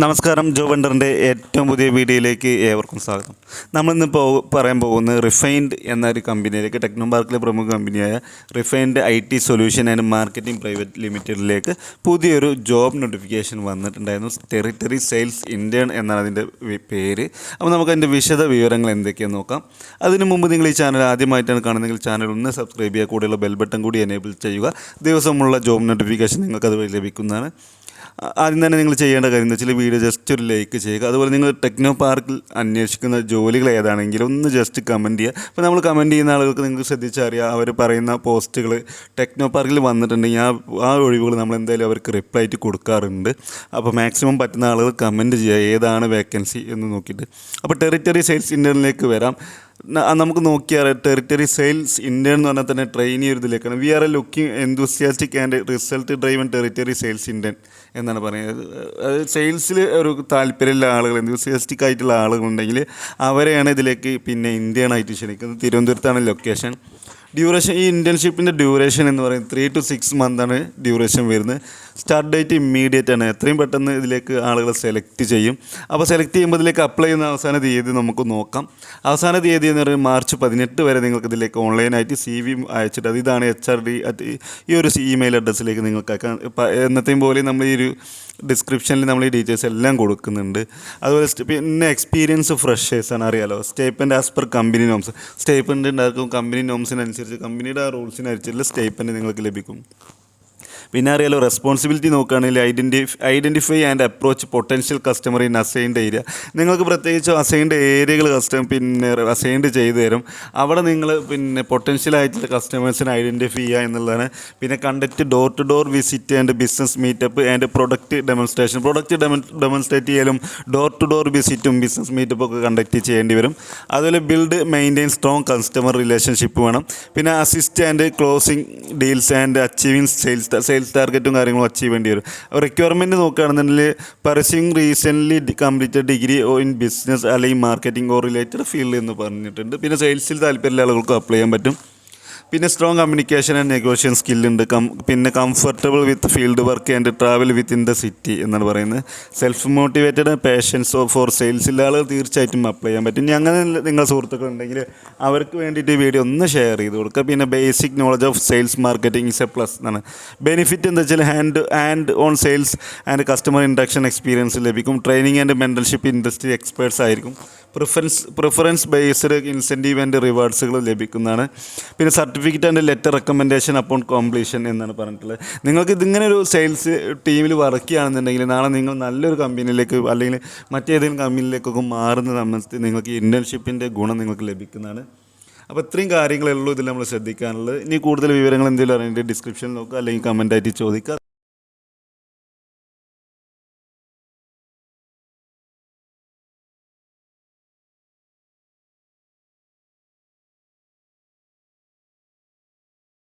നമസ്കാരം. ജോബ് വണ്ടറിൻ്റെ ഏറ്റവും പുതിയ വീഡിയോയിലേക്ക് ഏവർക്കും സ്വാഗതം. നമ്മളിന്നിപ്പോൾ പറയാൻ പോകുന്നത് റിഫൈൻഡ് എന്നൊരു കമ്പനിയിലേക്ക്, ടെക്നോ പാർക്കിലെ പ്രമുഖ കമ്പനിയായ refined IT solution and marketing private ലിമിറ്റഡിലേക്ക് പുതിയൊരു ജോബ് നോട്ടിഫിക്കേഷൻ വന്നിട്ടുണ്ടായിരുന്നു. ടെറിട്ടറി സെയിൽസ് ഇൻറ്റേൺ എന്നാണ് അതിൻ്റെ പേര്. അപ്പോൾ നമുക്ക് അതിൻ്റെ വിശദ വിവരങ്ങൾ എന്തൊക്കെയാണെന്ന് നോക്കാം. അതിനു മുമ്പ് നിങ്ങൾ ഈ ചാനൽ ആദ്യമായിട്ടാണ് കാണുന്നതെങ്കിൽ ചാനൽ ഒന്ന് സബ്സ്ക്രൈബ് ചെയ്യുക, കൂടെയുള്ള ബെൽ ബട്ടൺ കൂടി എനേബിൾ ചെയ്യുക. ദിവസമുള്ള ജോബ് നോട്ടിഫിക്കേഷൻ നിങ്ങൾക്ക് അതുവഴി ലഭിക്കുന്നതാണ്. ആദ്യം തന്നെ നിങ്ങൾ ചെയ്യേണ്ട കാര്യം എന്ന് വെച്ചാൽ വീഡിയോ ജസ്റ്റ് ഒരു ലൈക്ക് ചെയ്യുക. അതുപോലെ നിങ്ങൾ ടെക്നോ പാർക്കിൽ അന്വേഷിക്കുന്ന ജോലികൾ ഏതാണെങ്കിലും ഒന്ന് ജസ്റ്റ് കമൻറ്റ് ചെയ്യുക. അപ്പോൾ നമ്മൾ കമൻറ്റ് ചെയ്യുന്ന ആളുകൾക്ക് നിങ്ങൾക്ക് ശ്രദ്ധിച്ചറിയാം, അവർ പറയുന്ന പോസ്റ്റുകൾ ടെക്നോ പാർക്കിൽ വന്നിട്ടുണ്ടെങ്കിൽ ആ ഒഴിവുകൾ നമ്മൾ എന്തായാലും അവർക്ക് റിപ്ലൈ ആയിട്ട് കൊടുക്കാറുണ്ട്. അപ്പോൾ മാക്സിമം പറ്റുന്ന ആളുകൾ കമൻറ്റ് ചെയ്യുക ഏതാണ് വേക്കൻസി എന്ന് നോക്കിയിട്ട്. അപ്പോൾ ടെറിട്ടറി സെയിൽസ് ഇൻറ്റേണിലേക്ക് വരാം. നമുക്ക് നോക്കിയാൽ ടെറിട്ടറി സെയിൽസ് ഇൻറ്റേൺ എന്ന് പറഞ്ഞാൽ തന്നെ ട്രെയിനി ഒരു ഇതിലേക്കാണ്. We are a looking enthusiastic and result driven territory sales intern എന്നാണ് പറയുന്നത്. അത് സെയിൽസിൽ ഒരു താല്പര്യമുള്ള ആളുകൾ, എന്തൂസിയാസ്റ്റിക് ആയിട്ടുള്ള ആളുകളുണ്ടെങ്കിൽ അവരെയാണ് ഇതിലേക്ക് പിന്നെ ഇൻറ്റേൺ ആയിട്ട് ക്ഷണിക്കുന്നത്. തിരുവനന്തപുരത്താണ് ലൊക്കേഷൻ. ഡ്യൂറേഷൻ, ഈ ഇൻറ്റേൺഷിപ്പിൻ്റെ ഡ്യൂറേഷൻ എന്ന് പറയുന്നത് 3 to 6 മന്താണ് ഡ്യൂറേഷൻ വരുന്നത്. സ്റ്റാർട്ട് ഡേറ്റ് ഇമ്മീഡിയറ്റ് ആണ്. എത്രയും പെട്ടെന്ന് ഇതിലേക്ക് ആളുകളെ സെലക്ട് ചെയ്യും. അപ്പോൾ സെലക്ട് ചെയ്യുമ്പോൾ ഇതിലേക്ക് അപ്ലൈ ചെയ്യുന്ന അവസാന തീയതി നമുക്ക് നോക്കാം. അവസാന തീയതി എന്ന് പറയുന്നത് മാർച്ച് 18 വരെ നിങ്ങൾക്ക് ഇതിലേക്ക് ഓൺലൈനായിട്ട് CV അയച്ചിട്ട് ഇതാണ് HRD ഈ ഒരു ഇമെയിൽ അഡ്രസ്സിലേക്ക് നിങ്ങൾക്ക് അയക്കാം. എന്നത്തെയും പോലെ നമ്മൾ ഈ ഒരു ഡിസ്ക്രിപ്ഷനിൽ നമ്മൾ ഈ ഡീറ്റെയിൽസ് എല്ലാം കൊടുക്കുന്നുണ്ട്. അതുപോലെ പിന്നെ എക്സ്പീരിയൻസ് ഫ്രഷേഴ്സാണ്, അറിയാലോ. സ്റ്റേപ്പൻഡ് ആസ് പെർ കമ്പനി നോംസ്, സ്റ്റേപ്പൻഡ് ഉണ്ടാക്കും കമ്പനി നോംസിനനുസരിച്ച്, കമ്പനിയുടെ ആ റൂൾസിനനുസരിച്ചുള്ള സ്റ്റേപ്പൻഡ് നിങ്ങൾക്ക് ലഭിക്കും. പിന്നെ അറിയാലോ, റെസ്പോൺസിബിലിറ്റി നോക്കുകയാണെങ്കിൽ identify and approach potential customer in assigned area. നിങ്ങൾക്ക് പ്രത്യേകിച്ച് അസൈൻഡ് ഏരിയകൾ പിന്നെ അസൈൻഡ് ചെയ്തു തരും. അവിടെ നിങ്ങൾ പിന്നെ പൊട്ടൻഷ്യലായിട്ടുള്ള കസ്റ്റമേഴ്സിനെ ഐഡൻറ്റിഫൈ ചെയ്യുക എന്നുള്ളതാണ്. പിന്നെ conduct door to door visit and business meetup and product demonstrate ചെയ്യലും ഡോർ ടു ഡോർ വിസിറ്റും ബിസിനസ് മീറ്റപ്പും ഒക്കെ കണ്ടക്ട് ചെയ്യേണ്ടി വരും. അതുപോലെ build maintain strong customer relationship വേണം. പിന്നെ assist and closing deals and achieving sales ടാർഗറ്റും കാര്യങ്ങളും അച്ചീവ് ചെയ്യേണ്ടി വരും. റിക്വയർമെൻറ്റ് നോക്കുകയാണെന്നുണ്ടെങ്കിൽ pursuing recently completed degree in business അല്ലെങ്കിൽ മാർക്കറ്റിംഗ് ഓർ റിലേറ്റഡ് ഫീൽഡ് എന്ന് പറഞ്ഞിട്ടുണ്ട്. പിന്നെ സെയിൽസിൽ താല്പര്യമുള്ള ആളുകൾക്ക് അപ്ലൈ ചെയ്യാൻ പറ്റും. പിന്നെ സ്ട്രോങ് കമ്മ്യൂണിക്കേഷൻ ആൻഡ് നെഗോഷിയേഷൻ സ്കില്ലുണ്ട്. പിന്നെ comfortable with field work and travel within the city എന്നാണ് പറയുന്നത്. സെൽഫ് മോട്ടിവേറ്റഡ് പേഷ്യൻസ് ഫോർ സെയിൽസിലെ ആളുകൾ തീർച്ചയായിട്ടും അപ്ലൈ ചെയ്യാൻ പറ്റും. ഇനി അങ്ങനെ നിങ്ങളുടെ സുഹൃത്തുക്കളുണ്ടെങ്കിൽ അവർക്ക് വേണ്ടിയിട്ട് വീഡിയോ ഒന്ന് ഷെയർ ചെയ്ത് കൊടുക്കുക. പിന്നെ basic knowledge of sales marketing is a plus എന്നാണ്. ബെനിഫിറ്റ് എന്താ വെച്ചാൽ hand on sales and customer interaction experience ലഭിക്കും. Training and mentorship industry experts ആയിരിക്കും. പ്രിഫറൻസ് ബേസ്ഡ് ഇൻസെൻറ്റീവ് ആൻഡ് റിവാർഡ്സുകൾ ലഭിക്കുന്നതാണ്. പിന്നെ certificate and letter recommendation upon completion എന്നാണ് പറഞ്ഞിട്ടുള്ളത്. നിങ്ങൾക്ക് ഇതിങ്ങനെ ഒരു സെയിൽസ് ടീമിൽ വർക്ക് ചെയ്യുകയാണെന്നുണ്ടെങ്കിൽ നാളെ നിങ്ങൾ നല്ലൊരു കമ്പനിയിലേക്ക് അല്ലെങ്കിൽ മറ്റേതെങ്കിലും കമ്പനിയിലേക്കൊക്കെ മാറുന്ന സംബന്ധിച്ച് നിങ്ങൾക്ക് ഇൻറ്റേൺഷിപ്പിൻ്റെ ഗുണം നിങ്ങൾക്ക് ലഭിക്കുന്നതാണ്. അപ്പോൾ ഇത്രയും കാര്യങ്ങളേ ഉള്ളൂ ഇതിൽ നമ്മൾ ശ്രദ്ധിക്കാനുള്ളത്. ഇനി കൂടുതൽ വിവരങ്ങൾ എന്തെങ്കിലും അറിയേണ്ടത് ഡിസ്ക്രിപ്ഷനിൽ നോക്കുക അല്ലെങ്കിൽ കമൻറ്റായിട്ട് ചോദിക്കുക.